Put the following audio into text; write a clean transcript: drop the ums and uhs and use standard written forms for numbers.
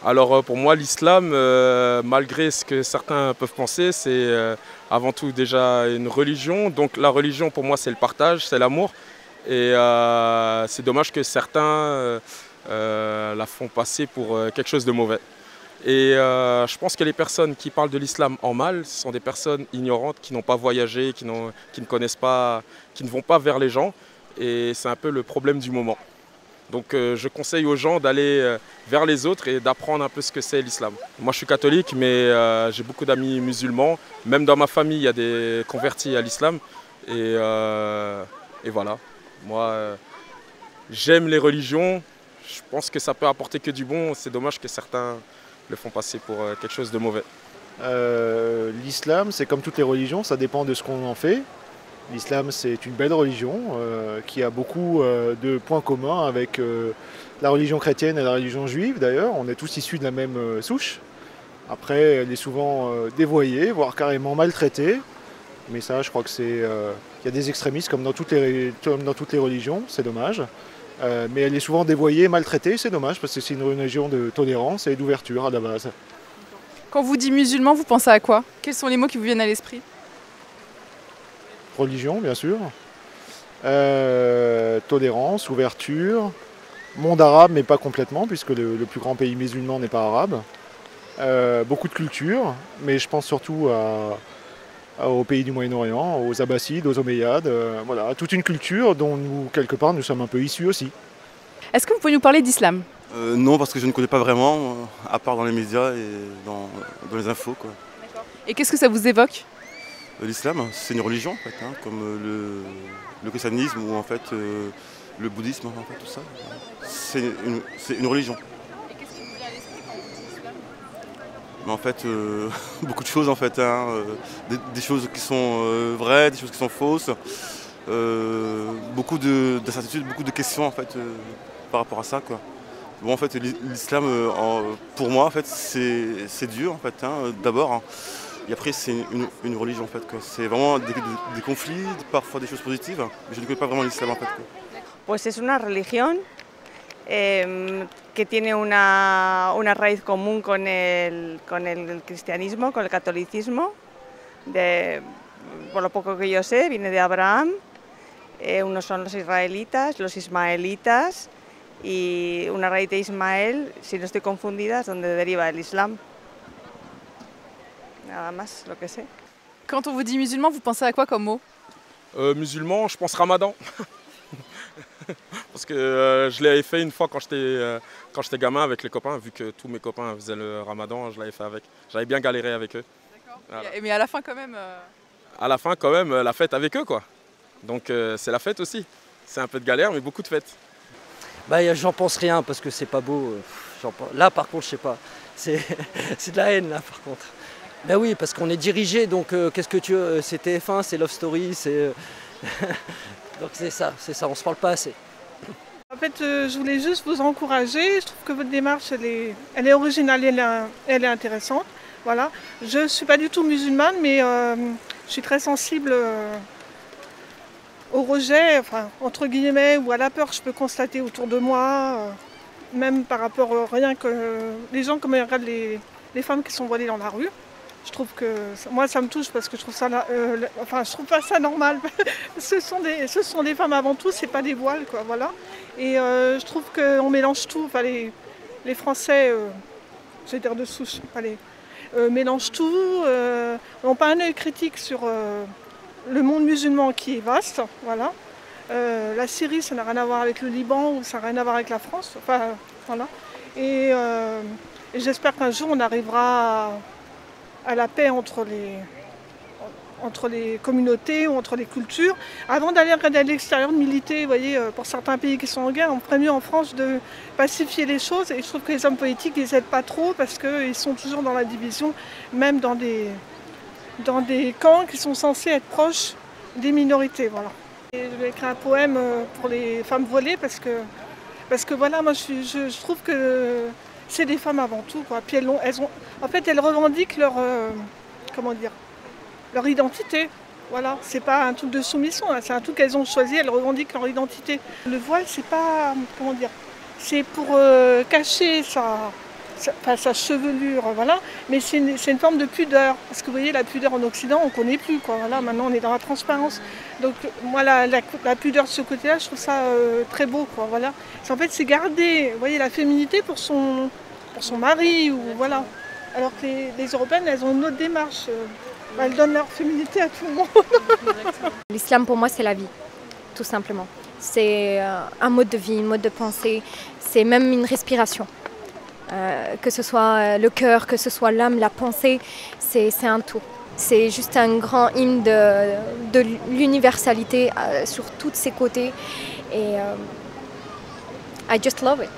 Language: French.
Alors pour moi, l'islam, malgré ce que certains peuvent penser, c'est avant tout déjà une religion. Donc la religion pour moi c'est le partage, c'est l'amour. Et c'est dommage que certains la font passer pour quelque chose de mauvais. Et je pense que les personnes qui parlent de l'islam en mal, ce sont des personnes ignorantes qui n'ont pas voyagé, qui ne connaissent pas, qui ne vont pas vers les gens. Et c'est un peu le problème du moment. Donc je conseille aux gens d'aller vers les autres et d'apprendre un peu ce que c'est l'islam. Moi je suis catholique mais j'ai beaucoup d'amis musulmans. Même dans ma famille il y a des convertis à l'islam. Et voilà. Moi j'aime les religions. Je pense que ça peut apporter que du bon. C'est dommage que certains le font passer pour quelque chose de mauvais. L'islam, c'est comme toutes les religions, ça dépend de ce qu'on en fait. L'islam, c'est une belle religion qui a beaucoup de points communs avec la religion chrétienne et la religion juive d'ailleurs. On est tous issus de la même souche. Après, elle est souvent dévoyée, voire carrément maltraitée. Mais ça, je crois que il y a des extrémistes comme dans toutes les religions, c'est dommage. Mais elle est souvent dévoyée, maltraitée, c'est dommage parce que c'est une religion de tolérance et d'ouverture à la base. Quand vous dites musulman, vous pensez à quoi? Quels sont les mots qui vous viennent à l'esprit? Religion, bien sûr. Tolérance, ouverture. Monde arabe, mais pas complètement, puisque le plus grand pays musulman n'est pas arabe. Beaucoup de culture, mais je pense surtout aux pays du Moyen-Orient, aux Abbassides, aux Omeyyades. Voilà, toute une culture dont nous, quelque part, nous sommes un peu issus aussi. Est-ce que vous pouvez nous parler d'islam? Non, parce que je ne connais pas vraiment, à part dans les médias et dans les infos, quoi. Et qu'est-ce que ça vous évoque? L'islam, c'est une religion, en fait, hein, comme le christianisme ou en fait le bouddhisme, en fait, tout ça. C'est une religion. Et qu'est-ce qui vous vient à l'esprit quand vous dites islam? Mais en fait, beaucoup de choses, en fait, hein, des choses qui sont vraies, des choses qui sont fausses, beaucoup d'incertitudes, beaucoup de questions, en fait, par rapport à ça, quoi. Bon, en fait, l'islam, pour moi, en fait, c'est Dieu, en fait, hein, d'abord. Hein. Et après, c'est une religion, en fait. C'est vraiment des conflits, parfois des choses positives. Mais je ne connais pas vraiment l'islam, en fait. Quoi. Pues es una religión que tiene una raíz común con el cristianismo, con el catolicismo. Por lo poco que yo sé, viene de Abraham. Unos son los israelitas, los ismaelitas. Y una raíz de Ismael, si no estoy confundida, es donde deriva el Islam. Nada más, lo que sé. Quand on vous dit musulman, vous pensez à quoi comme mot? Musulman, je pense Ramadan. Parce que je l'avais fait une fois quand j'étais gamin avec les copains, vu que tous mes copains faisaient le Ramadan, je l'avais fait avec. J'avais bien galéré avec eux. Voilà. Mais à la fin quand même... À la fin quand même, la fête avec eux quoi. Donc c'est la fête aussi. C'est un peu de galère mais beaucoup de fête. Bah, j'en pense rien parce que c'est pas beau. Là par contre je sais pas. C'est de la haine là par contre. Ben oui parce qu'on est dirigé donc qu'est-ce que tu veux, c'est TF1, c'est Love Story, c'est... donc c'est ça, on se parle pas assez. En fait je voulais juste vous encourager, je trouve que votre démarche elle est originale, elle est intéressante. Voilà. Je ne suis pas du tout musulmane mais je suis très sensible au rejet, enfin, entre guillemets, ou à la peur que je peux constater autour de moi, même par rapport rien que les gens comme ils regardent les femmes qui sont voilées dans la rue. Je trouve que moi ça me touche parce que je trouve ça, enfin je trouve pas ça normal. ce sont des femmes avant tout, c'est pas des voiles quoi, voilà. Et je trouve qu'on mélange tout, enfin, les Français, je vais dire de souche, allez, mélangent tout, n'ont pas un œil critique sur le monde musulman qui est vaste, voilà. La Syrie, ça n'a rien à voir avec le Liban ou ça n'a rien à voir avec la France, enfin, voilà. Et j'espère qu'un jour on arrivera à la paix entre les communautés ou entre les cultures. Avant d'aller regarder à l'extérieur, de militer, vous voyez, pour certains pays qui sont en guerre, on ferait mieux en France de pacifier les choses. Et je trouve que les hommes politiques ne les aident pas trop parce qu'ils sont toujours dans la division, même dans des camps qui sont censés être proches des minorités. Voilà. Et je vais écrire un poème pour les femmes voilées parce que voilà, moi je trouve que c'est des femmes avant tout, quoi. Puis en fait, elles revendiquent leur identité. Voilà, c'est pas un truc de soumission, hein. C'est un truc qu'elles ont choisi, elles revendiquent leur identité. Le voile, c'est pas, c'est pour cacher sa chevelure, voilà. Mais c'est une forme de pudeur. Parce que vous voyez, la pudeur en Occident, on ne connaît plus, quoi. Voilà, maintenant, on est dans la transparence. Donc, moi, la pudeur de ce côté-là, je trouve ça très beau, quoi. Voilà. En fait, c'est garder, vous voyez, la féminité pour son mari, ou voilà. Alors que les Européennes, elles ont une autre démarche. Elles donnent leur féminité à tout le monde. L'islam, pour moi, c'est la vie, tout simplement. C'est un mode de vie, un mode de pensée. C'est même une respiration. Que ce soit le cœur, que ce soit l'âme, la pensée, c'est un tout. C'est juste un grand hymne de l'universalité sur tous ses côtés. Et I just love it.